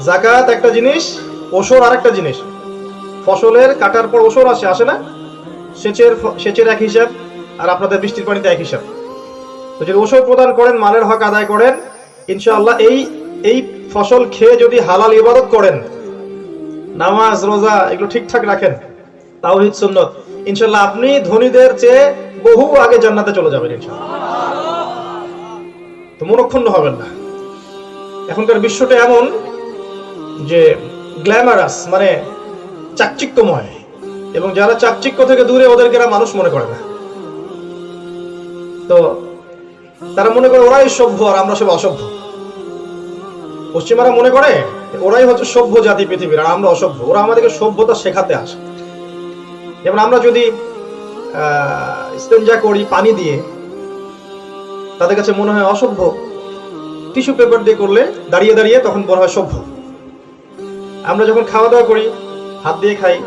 যাকাত একটা জিনিস, ওসর আর একটা জিনিস। ফসলের কাটার পর ওসর আসে না? সেচের এক হিসাব, আর আপনাদের বৃষ্টির পানিতে এক হিসাব। তো যদি ওসর প্রদান করেন, মালের হক আদায় করেন, ইনশাআল্লাহ এই ফসল খেয়ে যদি হালাল ইবাদত করেন, নামাজ রোজা এগুলো ঠিকঠাক রাখেন, তাওহীদ সুন্নাত, ইনশাআল্লাহ আপনি ধনীদের চেয়ে বহু আগে জান্নাতে চলে যাবেন ইনশাআল্লাহ। তো মনক্ষুণ্ণ হবেন না। এখনকার বিশ্বটা এমন যে গ্ল্যামারাস, মানে চাকচিক্যময়, এবং যারা চাকচিক্য থেকে দূরে ওদেরকে এরা মানুষ মনে করে না। তো তারা মনে করে ওরাই সভ্য আর আমরা সব অসভ্য। পশ্চিমারা মনে করে ওরাই হচ্ছে সভ্য জাতি পৃথিবীর, আর আমরা অসভ্য। ওরা আমাদেরকে সভ্যতা শেখাতে আসে। যেমন আমরা যদি ইস্তেঞ্জা করি পানি দিয়ে, তাদের কাছে মনে হয় অসভ্য। টিস্যু পেপার দিয়ে করলে দাঁড়িয়ে দাঁড়িয়ে, তখন মনে হয় সভ্য। আমরা যখন খাওয়া দাওয়া করি হাত দিয়ে খাই,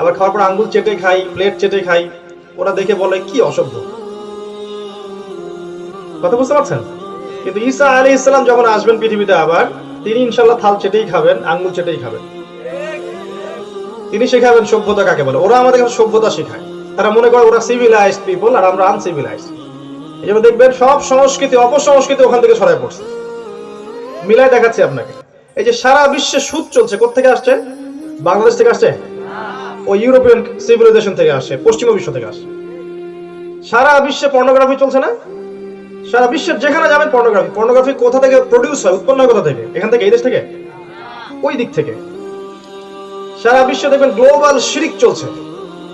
আবার খাওয়ার পর আঙ্গুল চেটে খাই, প্লেট চেটে খাই, ওরা দেখে বলে কি অসভ্য। কথা বুঝতে পারছেন? কিন্তু ঈসা আলাইহিস সালাম যখন আসবেন পৃথিবীতে, আবার তিনি ইনশাআল্লাহ থাল চেটেই খাবেন, আঙ্গুল চেটেই খাবেন। তিনি শেখাবেন সভ্যতা কাকে বলে। ওরা আমাদের কাছে সভ্যতা শেখায়। তারা মনে করে ওরা সিভিলাইজড পিপল আর আমরা আনসিভিলাইজড। এই জন্য দেখবেন সব সংস্কৃতি অপসংস্কৃতি ওখান থেকে ছড়ায় পড়ছে। মিলাই দেখাচ্ছি আপনাকে। এই যে সারা বিশ্বে সুদ চলছে, কোত্থেকে আসছে? বাংলাদেশ থেকে আসছে? ওই ইউরোপিয়ান সিভিলাইজেশন থেকে আসছে, পশ্চিমা বিশ্ব থেকে আসছে। সারা বিশ্বে পর্নোগ্রাফি চলছে না? সারা বিশ্বের যেখানে যাবেন পর্নোগ্রাফি কোথা থেকে প্রডিউস হয়, উৎপন্ন হয় কোথা থেকে? এখান থেকে, এই দেশ থেকে, ওই দিক থেকে। সারা বিশ্বে দেখবেন গ্লোবাল শিরক চলছে,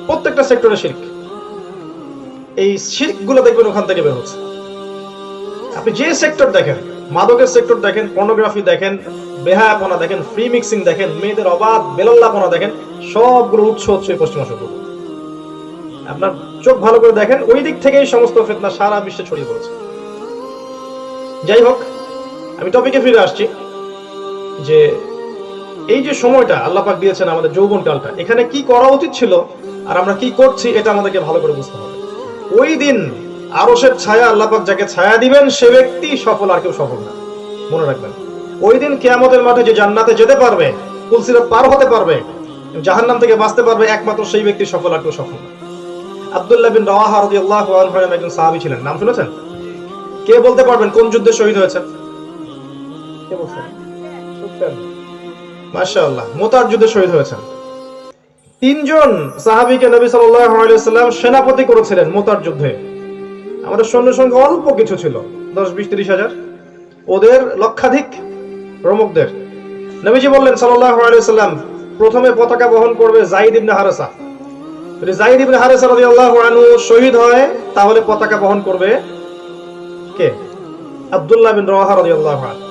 প্রত্যেকটা সেক্টরে শিরক। এই শিরক গুলো দেখবেন ওখান থেকে বের হচ্ছে। আপনি যে সেক্টর দেখেন, মাদকের সেক্টর দেখেন, পর্নোগ্রাফি দেখেন, বেহায়াপনা দেখেন, ফ্রি মিক্সিং দেখেন, মেয়েদের অবাধ বেলাল্লাপনা দেখেন, সবগুলো উৎস হচ্ছে পশ্চিমা সভ্যতা। আপনার চোখ ভালো করে দেখেন, ওই দিক থেকেই সমস্ত ফিতনা সারা বিশ্বে ছড়িয়ে পড়েছে। যাই হোক, আমি টপিকে ফিরে আসছি যে এই যে সময়টা আল্লাহ পাক দিয়েছেন আমাদের যৌবনকালটা, এখানে কি করা উচিত ছিল আর আমরা কি করছি, এটা আমাদেরকে ভালো করে বুঝতে হবে। ওই দিন আরশের ছায়া আল্লাহ পাক যাকে ছায়া দিবেন, সে ব্যক্তি সফল, আর কেউ সফল না। মনে রাখবেন, ওই দিন কিয়ামতের মাঠে যে জান্নাতে যেতে পারবে, পুলসিরাত পার হতে পারবে, জাহান্নাম থেকে বাঁচতে পারবে, একমাত্র সেই ব্যক্তি সফল, আর কেউ সফল না। আব্দুল্লাহ বিন রাওয়াহা রাদিয়াল্লাহু আনহু একজন সাহাবী ছিলেন। নাম শুনেছেন? কে বলতে পারবেন কোন যুদ্ধে শহীদ হয়েছেন? কে বলছেন? মাশাআল্লাহ, মুতার যুদ্ধে শহীদ হয়েছেন। তিনজন সাহাবীকে নবী সাল্লাল্লাহু আলাইহি ওয়াসাল্লাম সেনাপতি করেছিলেন মুতার যুদ্ধে। আমাদের সৈন্য সংখ্যা অল্প কিছু ছিল, 10-20-30 হাজার। ওদের লক্ষাধিক রোমকদের। নবীজি বললেন সাল্লাল্লাহু আলাইহি ওয়াসাল্লাম, প্রথমে পতাকা বহন করবে যায়েদ ইবনে হারেসা। যদি যায়েদ ইবনে হারেসা রাদিয়াল্লাহু আনহু শহীদ হয়, তাহলে পতাকা বহন করবে কে? আব্দুল্লাহ বিন রাওয়াহা রাদিয়াল্লাহু আনহু।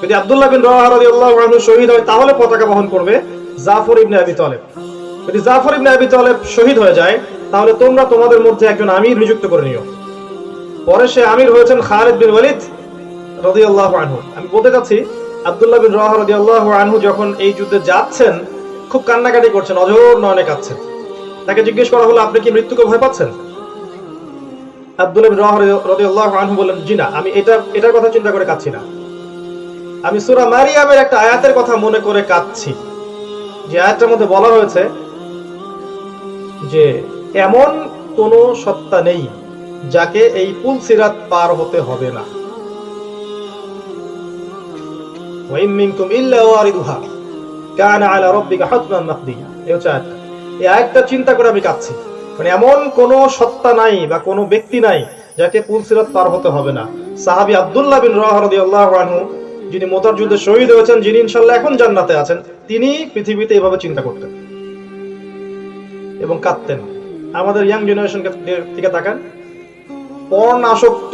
যদি আব্দুল্লাহ বিন রাওয়াহা রাদিয়াল্লাহু আনহু শহীদ হয়, তাহলে পতাকা বহন করবে জাফর ইবনে আবি তালেব। যদি জাফর ইবনে আবি তালেব শহীদ হয়ে যায়, তাহলে তোমরা তোমাদের মধ্যে একজন আমির নিযুক্ত করে নিও। পরে সে আমির হয়েছেন খালিদ বিন ওয়ালিদ রাদিয়াল্লাহু আনহু। আমি বলতে চাচ্ছি, আব্দুল্লাহ বিন রাওয়াহা রাদিয়াল্লাহু আনহু যখন এই যুদ্ধে যাচ্ছেন, খুব কান্নাকাটি করছেন, অঝোর নয়নে কাঁদছেন। তাকে জিজ্ঞেস করা হলো, আপনি কি মৃত্যুকে ভয় পাচ্ছেন? আব্দুল্লাহ বিন রাওয়াহা রাদিয়াল্লাহু আনহু বললেন, জি না, আমি এটার কথা চিন্তা করে কাঁদছি না। আমি সূরা মারিয়ামের একটা আয়াতের কথা মনে করে কাঁদছি, যে আয়াতটার মধ্যে বলা হয়েছে যে এমন কোন সত্তা নেই যাকে এই পুলসিরাত পার হতে হবে না। ওয়া ইন মিনকুম ইল্লা ওয়ারিদুহা কানা আলা রাব্বিকা হাতমান মাকদিয়া। এই আয়াতটা চিন্তা করে আমি কাঁদছি। মানে এমন কোন সত্তা নাই বা কোন ব্যক্তি নাই যাকে পুলসিরাত পার হতে হবে না। সাহাবী আব্দুল্লাহ বিন রাওয়াহা রাদিয়াল্লাহু আনহু, যিনি মুতার যুদ্ধে শহীদ হয়েছেন, যিনি ইনশাআল্লাহ এখন জান্নাতে আছেন, তিনি পৃথিবীতে এভাবে চিন্তা করতেন এবং কাঁদতেন। আমাদের ইয়াং জেনারেশন থেকে তাকান, পর্ন আসক্ত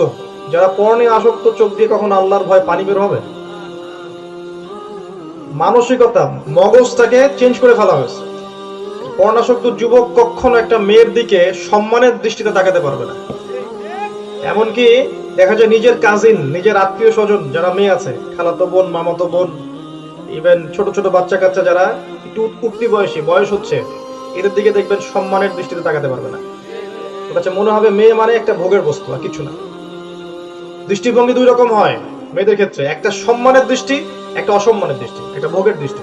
যারা, পর্নে আসক্ত, চোখ দিয়ে কখন আল্লাহর ভয় পানি বের হবে? মানসিকতা, মগজটাকে চেঞ্জ করে ফেলা হয়েছে। পর্নাসক্ত যুবক কখনো একটা মেয়ের দিকে সম্মানের দৃষ্টিতে তাকাতে পারবে না। এমনকি দেখা যায় নিজের কাজিন, নিজের আত্মীয় স্বজন যারা মেয়ে আছে, খালাতো বোন, মামাতো বোন, ইভেন ছোট ছোট বাচ্চা কাচ্চা যারা একটু উঠতি বয়স হচ্ছে, এদের দিকে দেখবেন সম্মানের দৃষ্টিতে তাকাতে পারবে না। ওর কাছে মনে হবে মেয়ে মানে একটা ভোগের বস্তু, আর কিছু না। দৃষ্টিভঙ্গি দুই রকম হয় মেয়েদের ক্ষেত্রে, একটা সম্মানের দৃষ্টি, একটা অসম্মানের দৃষ্টি, একটা ভোগের দৃষ্টি।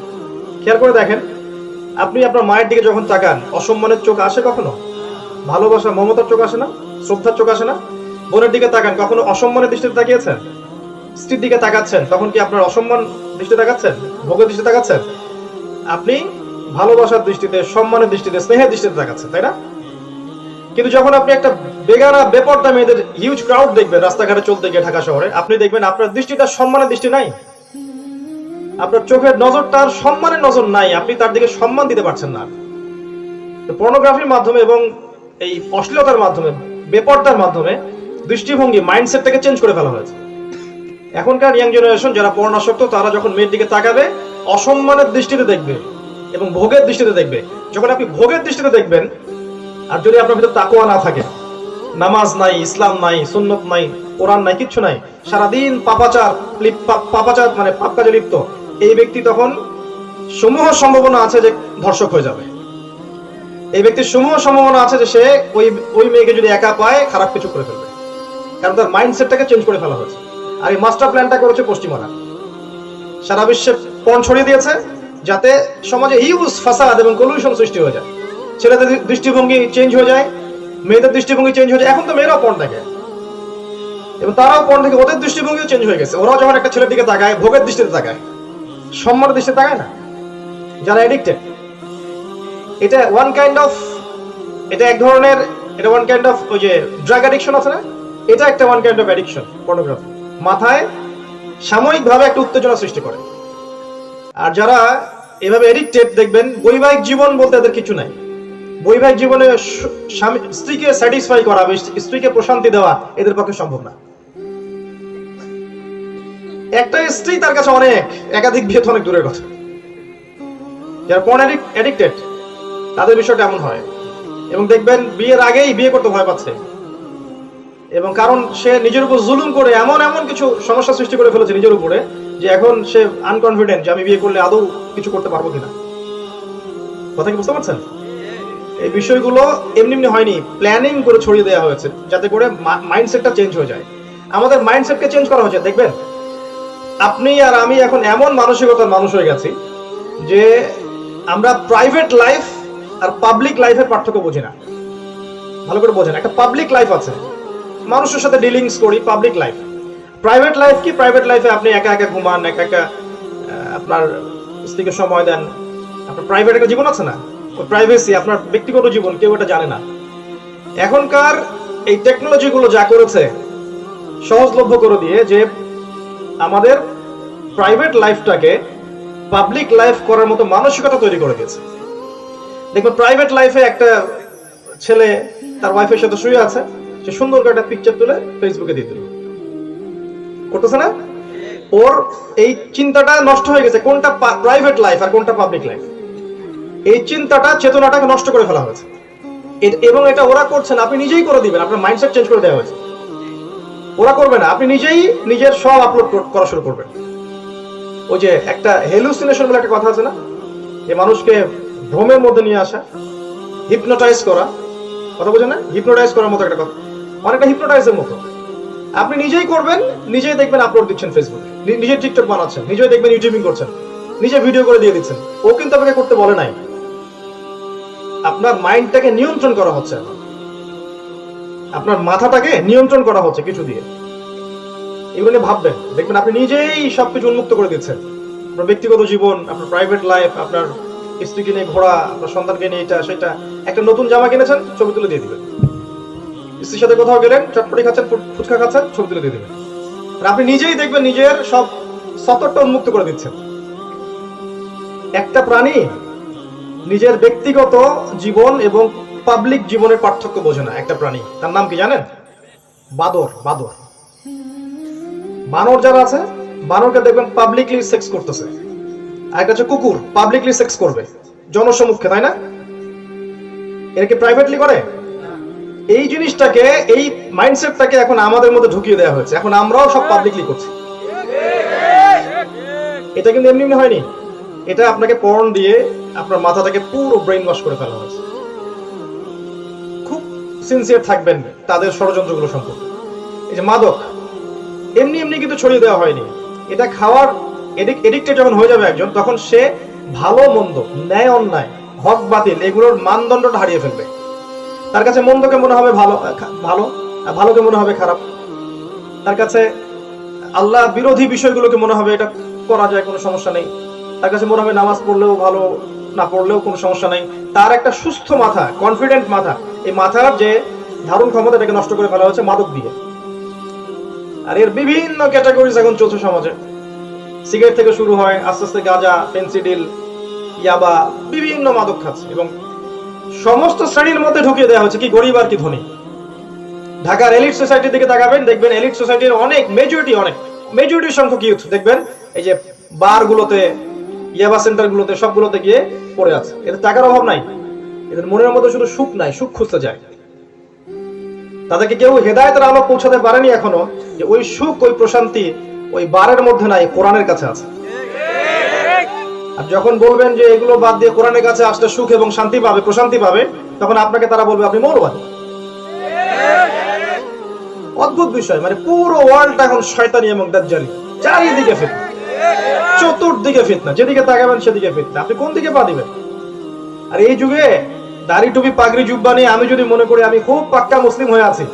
খেয়াল করে দেখেন, আপনি আপনার মায়ের দিকে যখন তাকান, অসম্মানের চোখ আসে কখনো? ভালোবাসা, মমতার চোখ আসে না? শ্রদ্ধার চোখ আসে না? বোনের দিকে তাকান, কখনো অসম্মানের দৃষ্টিতে তাকিয়েছেন? স্ত্রীর দিকে তাকাচ্ছেন, তখন কি আপনার অসম্মান দৃষ্টি তাকাচ্ছেন, ভোগের দৃষ্টি তাকাচ্ছেন? আপনি ভালোবাসার দৃষ্টিতে, সম্মানের দৃষ্টিতে, স্নেহের দৃষ্টিতে তাকাচ্ছেন, তাই না? কিন্তু যখন আপনি একটা বেগানা বেপর্দা মেয়েদের হিউজ ক্রাউড দেখবেন রাস্তাঘাটে চলতে গিয়ে ঢাকা শহরে, আপনি দেখবেন আপনার দৃষ্টিটা সম্মানের দৃষ্টি নাই, আপনার চোখের নজরটা আর সম্মানের নজর নাই, আপনি তার দিকে সম্মান দিতে পারছেন না। তো পর্নোগ্রাফির মাধ্যমে এবং এই অশ্লীলতার মাধ্যমে, বেপর্দার মাধ্যমে দৃষ্টিভঙ্গি, মাইন্ডসেটটাকে চেঞ্জ করে ফেলা হয়েছে। এখনকার ইয়াং জেনারেশন যারা পর্ণাসক্ত, তারা যখন মেয়ের দিকে তাকাবে অসম্মানের দৃষ্টিতে দেখবে এবং ভোগের দৃষ্টিতে দেখবে। যখন আপনি ভোগের দৃষ্টিতে দেখবেন, আর যদি আপনার ভিতরে তাকওয়া না থাকে, নামাজ নাই, ইসলাম নাই, সুন্নত নাই, কোরআন নাই, কিচ্ছু নাই, সারাদিন পাপাচার মানে পাপ কাজে লিপ্ত, এই ব্যক্তি তখন সমূহ সম্ভাবনা আছে যে ধর্ষক হয়ে যাবে। এই ব্যক্তির সমূহ সম্ভাবনা আছে যে সে ওই মেয়েকে যদি একা পায় খারাপ কিছু করে ফেলবে, কারণ তার মাইন্ডসেটটাকে চেঞ্জ করে ফেলা হয়েছে। আর এই মাস্টার প্ল্যানটা করেছে পশ্চিমারা, সারা বিশ্বে পর্ন ছড়িয়ে দিয়েছে যাতে সমাজে হিউজ ফাসাদ এবং কলিউশন সৃষ্টি হয়ে যায়, ছেলেদের দৃষ্টিভঙ্গি চেঞ্জ হয়ে যায়, মেয়েদের দৃষ্টিভঙ্গি চেঞ্জ হয়ে যায়। এখন তো মেয়েরাও পর্ন দেখে এবং তারাও পর্ন দেখে, ওদের দৃষ্টিভঙ্গিও চেঞ্জ হয়ে গেছে। ওরাও যখন একটা ছেলের দিকে তাকায়, ভোগের দৃষ্টিতে তাকায়, সম্মানের দৃষ্টিতে তাকায় না। যারা এডিক্টেড, এটা ওয়ান কাইন্ড অফ, এটা এক ধরনের, এটা ওয়ান কাইন্ড অফ, ওই যে ড্রাগ অ্যাডিকশন আছে না, এটা একটা one kind of addiction. Pornography মাথায় সাময়িকভাবে একটা উত্তেজনা সৃষ্টি করে। আর যারা এভাবে এডিক্টেড, দেখবেন বৈবাহিক জীবন বলতে এদের কিছু নাই। বৈবাহিক জীবনে স্ত্রীকে স্যাটিসফাই করা, স্ত্রীকে প্রশান্তি দেওয়া এদের পক্ষে সম্ভব না। একটা স্ত্রী তার কাছে অনেক, একাধিক বিয়ে তো অনেক দূরের কথা। যারা পর্ন এডিক্টেড তাদের বিষয়টা এমন হয়, এবং দেখবেন বিয়ের আগেই বিয়ে করতে ভয় পাচ্ছে, এবং কারণ সে নিজের উপর জুলুম করে এমন এমন কিছু সমস্যা সৃষ্টি করে ফেলেছে নিজের উপরে, যে এখন সে আনকনফিডেন্ট যে আমি বিয়ে করলে আদৌ কিছু করতে পারবো কিনা। কথা কি বুঝতে পারছেন? এই বিষয়গুলো এমনি এমনি হয়নি, প্ল্যানিং করে ছড়িয়ে দেওয়া হয়েছে যাতে করে মাইন্ডসেটটা চেঞ্জ হয়ে যায়। আমাদের মাইন্ডসেটকে চেঞ্জ করা হয়েছে। দেখবেন আপনি আর আমি এখন এমন মানসিকতার মানুষ হয়ে গেছি যে আমরা প্রাইভেট লাইফ আর পাবলিক লাইফের পার্থক্য বুঝি না। ভালো করে বোঝেন, একটা পাবলিক লাইফ আছে, মানুষের সাথে ডিলিংস করি, পাবলিক লাইফ। প্রাইভেট লাইফ কি? প্রাইভেট লাইফে আপনি একা একা ঘুমান, একা একা আপনার স্ত্রীকে সময় দেন, আপনার প্রাইভেট একটা জীবন আছে না, ওই প্রাইভেসি, আপনার ব্যক্তিগত জীবন, কেউ এটা জানে না। এখনকার এই টেকনোলজি গুলো যা করেছে, সহজলভ্য করে দিয়ে যে আমাদের প্রাইভেট লাইফটাকে পাবলিক লাইফ করার মতো মানসিকতা তৈরি করে দিয়েছে। দেখবেন প্রাইভেট লাইফে একটা ছেলে তার ওয়াইফের সাথে শুয়ে আছে, সে সুন্দর করে একটা পিকচার তুলে ফেসবুকে দিয়ে দিল, করতেছে না? ওর এই চিন্তাটা নষ্ট হয়ে গেছে, কোনটা প্রাইভেট লাইফ আর কোনটা পাবলিক লাইফ। এই চিন্তাটা, চেতনাটাকে নষ্ট করে ফেলা হয়েছে, এবং এটা ওরা করছেন, আপনি নিজেই করে দিবেন। আপনার মাইন্ডসেট চেঞ্জ করে দেওয়া হয়েছে, ওরা করবে না, আপনি নিজেই নিজের সব আপলোড করা শুরু করবেন। ওই যে একটা হেলুসিনেশন বলে একটা কথা আছে না, যে মানুষকে ভ্রমের মধ্যে নিয়ে আসা, হিপনোটাইজ করা, কথা বোঝেন না? হিপনোটাইজ করার মতো একটা কথা, অনেকটা হিপনোটাইজের মতো। আপনি নিজেই করবেন, নিজেই দেখবেন আপলোড দিচ্ছেন ফেসবুকে, নিজের টিকটক বানাচ্ছেন, নিজেই দেখবেন ইউটিউবিং করছেন, নিজে ভিডিও করে দিয়ে দিচ্ছেন। ও কিন্তু আপনাকে করতে বলে নাই, আপনার মাইন্ডটাকে নিয়ন্ত্রণ করা হচ্ছে, আপনার মাথাটাকে নিয়ন্ত্রণ করা হচ্ছে কিছু দিয়ে। এগুলো নিয়ে ভাববেন, দেখবেন আপনি নিজেই সবকিছু উন্মুক্ত করে দিচ্ছেন। আপনার ব্যক্তিগত জীবন, আপনার প্রাইভেট লাইফ, আপনার স্ত্রীকে নিয়ে ঘোরা, আপনার সন্তানকে নিয়ে এটা সেটা। একটা নতুন জামা কিনেছেন, ছবি তুলে দিয়ে দিবেন। স্ত্রীর সাথে কোথাও গেলেন, চটপটি খাচ্ছেন, ফুচকা খাচ্ছেন, ছবি তুলে দিয়ে দিবেন। আর আপনি নিজেই দেখবেন নিজের সব সতর্কটা উন্মুক্ত করে দিচ্ছেন। একটা প্রাণী নিজের ব্যক্তিগত জীবন এবং পাবলিক জীবনের পার্থক্য বোঝে না। একটা প্রাণী, তার নাম কি জানেন? বাদর। বাদর, বানর যারা আছে, বানরকে দেখবেন পাবলিকলি সেক্স করতেছে। আর একটা হচ্ছে কুকুর, পাবলিকলি সেক্স করবে জনসমক্ষে, তাই না? এর কি প্রাইভেটলি করে? এই জিনিসটাকে, এই মাইন্ডসেটটাকে এখন আমাদের মধ্যে ঢুকিয়ে দেওয়া হয়েছে। এখন আমরাও সব পাবলিকলি করছি। এটা কিন্তু এমনি এমনি হয়নি, এটা আপনাকে পর্ন দিয়ে আপনার মাথাটাকে পুরো ব্রেইন ওয়াশ করে ফেলা হয়েছে। খুব সিনসিয়ার থাকবেন তাদের ষড়যন্ত্রগুলো সম্পর্কে। এই যে মাদক, এমনি এমনি কিন্তু ছড়িয়ে দেওয়া হয়নি, এটা খাওয়ার এডিক্টেড যখন হয়ে যাবে একজন, তখন সে ভালো মন্দ, ন্যায় অন্যায়, হক বাতিল এগুলোর মানদণ্ডটা হারিয়ে ফেলবে। তার কাছে মন্দকে মনে হবে ভালো ভালো, ভালোকে মনে হবে খারাপ। তার কাছে আল্লাহ বিরোধী বিষয়গুলোকে মনে হবে এটা করা যায়, কোনো সমস্যা নেই। তার কাছে মনে হবে নামাজ পড়লেও ভালো, না পড়লেও কোনো সমস্যা নেই। তার একটা সুস্থ মাথা, কনফিডেন্ট মাথা, এই মাথার যে ধারণ ক্ষমতা এটাকে নষ্ট করে ফেলা হচ্ছে মাদক দিয়ে। আর এর বিভিন্ন ক্যাটাগরিজ এখন চলছে সমাজে। সিগারেট থেকে শুরু হয়, আস্তে আস্তে গাঁজা, ফেন্সিডিল, ইয়াবা, বিভিন্ন মাদক খাচ্ছে এবং সমস্ত শ্রেণীর মধ্যে ঢুকিয়ে দেওয়া হচ্ছে, কি গরিব আর কি ধনী। ঢাকার এলিট সোসাইটির দিকে তাকাবেন, দেখবেন এলিট সোসাইটির অনেক মেজরিটি সংখ্যক ইউথ দেখবেন এই যে বার গুলোতে, ইয়াবা সেন্টার গুলোতে, সবগুলোতে গিয়ে পড়ে আছে। এদের টাকার অভাব নাই, এদের মনের মধ্যে শুধু সুখ নাই, সুখ খুঁজতে যায়। তাদেরকে কেউ হেদায়েতের আলো পৌঁছাতে পারেনি এখনো যে ওই সুখ, ওই প্রশান্তি ওই বারের মধ্যে নাই, কোরআনের কাছে আছে। আর যখন বলবেন যে এগুলো বাদ দিয়ে কোরআনের কাছে আসলে সুখ এবং শান্তি পাবে, প্রশান্তি পাবে, তখন আপনাকে তারা বলবে আপনি মৌলবাদী। অদ্ভুত বিষয়, মানে পুরো ওয়ার্ল্ডটা এখন শয়তানি এবং দাজ্জালি, চারিদিকে ফিতনা, চতুর্দিকে ফিতনা, যেদিকে তাকাবেন সেদিকে ফিতনা। আপনি কোন দিকে পা দিবেন? আর এই যুগে দাড়ি টুপি পাগড়ি জুব্বা নিয়ে আমি যদি মনে করি আমি খুব পাক্কা মুসলিম হয়ে আছি,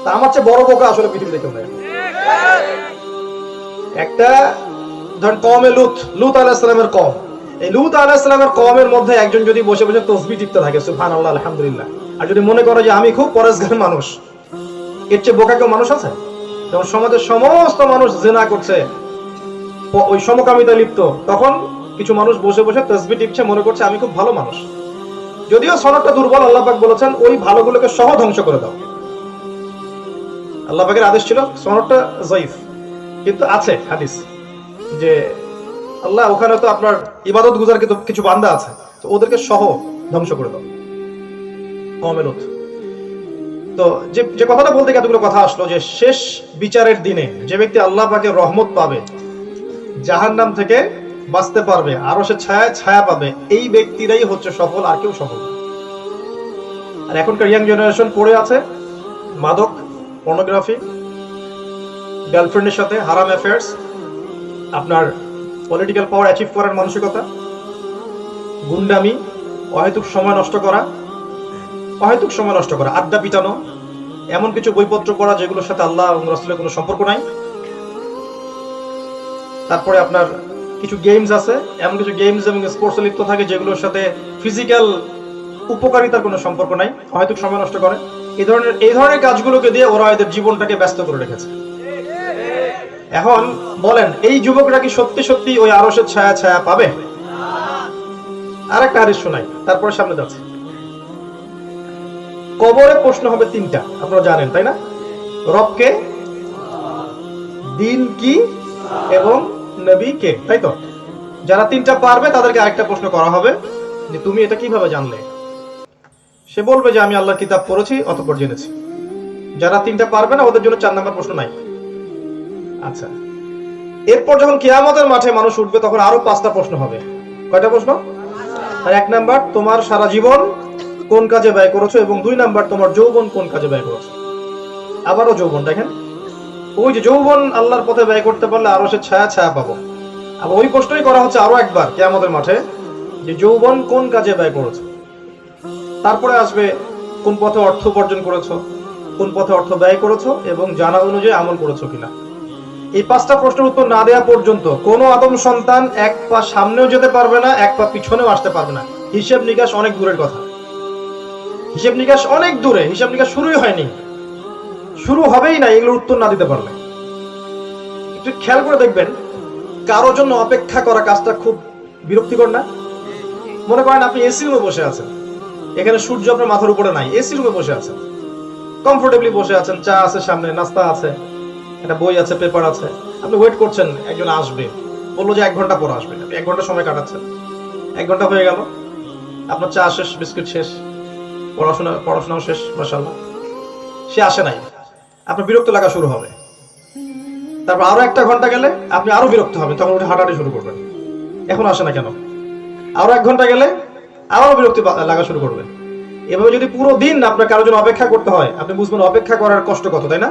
তা আমার চেয়ে বড় বোকা আসলে পৃথিবীতে কেউ নেই। একটা ধরেন কওমে লুত আলাইহিস সালামের কওম, এই লুত আলাইহিস সালামের কওমের মধ্যে একজন যদি বসে বসে তাসবিহ টিপতে থাকে সুবহানাল্লাহ আলহামদুলিল্লাহ, আর যদি মনে করে যে আমি খুব পরেশগার মানুষ, এর চেয়ে বোকা কেউ মানুষ আছে? যখন সমাজের সমস্ত মানুষ জিনা করছে, ওই সমকামিতা লিপ্ত, তখন কিছু মানুষ বসে বসে তাসবিহ টিপছে, মনে করছে আমি খুব ভালো মানুষ। যদিও সনদটা দুর্বল, আল্লাহ পাক বলেছেন ওই ভালোগুলোকে সহ ধ্বংস করে দাও। আল্লাহ পাকের আদেশ ছিল, সনদটা যায়িফ, কিন্তু আছে হাদিস যে আল্লাহ ওখানে তো আপনার ইবাদত গুজার কিছু বান্দা আছে, তো ওদেরকে সহ ধ্বংস করে দাও। অমেলত। তো যে কথাটা বলতে এতগুলো কথা আসলো, যে শেষ বিচারের দিনে যে ব্যক্তি আল্লাহ পাকের রহমত পাবে, জাহান্নাম থেকে বাঁচতে পারবে, আরো সে ছায়া পাবে, এই ব্যক্তিরাই হচ্ছে সফল, আর কেউ সফল। আর এখনকার ইয়াং জেনারেশন পড়ে আছে মাদক, পর্নোগ্রাফি, গার্লফ্রেন্ডের সাথে হারাম অ্যাফেয়ার্স, আপনার পলিটিক্যাল পাওয়ার অ্যাচিভ করার মানসিকতা, গুন্ডামি, অহেতুক সময় নষ্ট করা, আড্ডা পিটানো, এমন কিছু বইপত্র পড়া যেগুলোর সাথে আল্লাহ এবং রাসূলের কোনো সম্পর্ক নাই। তারপরে আপনার কিছু গেমস আছে, এমন কিছু গেমস এবং স্পোর্টসে লিপ্ত থাকে যেগুলোর সাথে ফিজিক্যাল উপকারিতার কোনো সম্পর্ক নাই, অহেতুক সময় নষ্ট করে। এই ধরনের কাজগুলোকে দিয়ে ওরা এদের জীবনটাকে ব্যস্ত করে রেখেছে। এখন বলেন, এই যুবকরা কি সত্যি সত্যি ওই আরশের ছায়া পাবে? আর একটা হাদিস শোনাই, তারপরে সামনে যাচ্ছে। কবরে প্রশ্ন হবে তিনটা, আপনারা জানেন তাই না? রবকে, দিন কি, এবং নবী কে, তাই তো? যারা তিনটা পারবে তাদেরকে আরেকটা প্রশ্ন করা হবে যে তুমি এটা কিভাবে জানলে? সে বলবে যে আমি আল্লাহর কিতাব পড়েছি, অতঃপর জেনেছি। যারা তিনটা পারবে না ওদের জন্য 4 নাম্বার প্রশ্ন নাই। আচ্ছা, এরপর যখন কিয়ামতের মাঠে মানুষ উঠবে তখন আরো 5টা প্রশ্ন হবে। কয়টা প্রশ্ন? আর 1 নাম্বার তোমার সারা জীবন কোন কাজে ব্যয় করেছো, এবং 2 নাম্বার তোমার যৌবন কোন কাজে ব্যয় করেছো। আবারও যৌবন, দেখেন ওই যে যৌবন আল্লাহর পথে ব্যয় করতে পারলে আরো সে ছায়া পাবো। আবার ওই প্রশ্নই করা হচ্ছে আরো একবার কিয়ামতের মাঠে, যে যৌবন কোন কাজে ব্যয় করেছো। তারপরে আসবে কোন পথে অর্থ উপার্জন করেছো, কোন পথে অর্থ ব্যয় করেছো, এবং জানা অনুযায়ী আমল করেছো কিনা। এই 5টা প্রশ্নের উত্তর না দেওয়া পর্যন্ত কোনো আদম সন্তান 1 পা সামনেও যেতে পারবে না, 1 পা পিছনেও আসতে পারবে না। হিসাব নিকাশ অনেক দূরের কথা, হিসাব নিকাশ অনেক দূরে, হিসাব নিকাশ শুরুই হয়নি, শুরু হবেই না এগুলোর উত্তর না দিতে পারলে। একটু খেয়াল করে দেখবেন, কারোর জন্য অপেক্ষা করা কাজটা খুব বিরক্তিকর না? মনে করেন আপনি এসি রুমে বসে আছেন, এখানে সূর্য আপনার মাথার উপরে নাই, এসি রুমে বসে আছেন, কমফোর্টেবলি বসে আছেন, চা আছে সামনে, নাস্তা আছে, একটা বই আছে, পেপার আছে, আপনি ওয়েট করছেন একজন আসবে, বললো যে 1 ঘন্টা পর আসবে, আপনি 1 ঘন্টা সময় কাটাচ্ছেন, 1 ঘন্টা হয়ে গেল, আপনার চা শেষ, বিস্কুট শেষ, পড়াশোনাও শেষ, মাশাআল্লাহ, সে আসে নাই, আপনার বিরক্ত লাগা শুরু হবে। তারপর আরো 1 ঘন্টা গেলে আপনি আরো বিরক্ত হবেন, তখন উঠে হাঁটাহাঁটি শুরু করবেন, এখন আসে না কেন। আরো 1 ঘন্টা গেলে আরো বিরক্তি লাগা শুরু করবে। এভাবে যদি পুরো দিন আপনার কারোর জন্য অপেক্ষা করতে হয়, আপনি বুঝবেন অপেক্ষা করার কষ্ট কত, তাই না?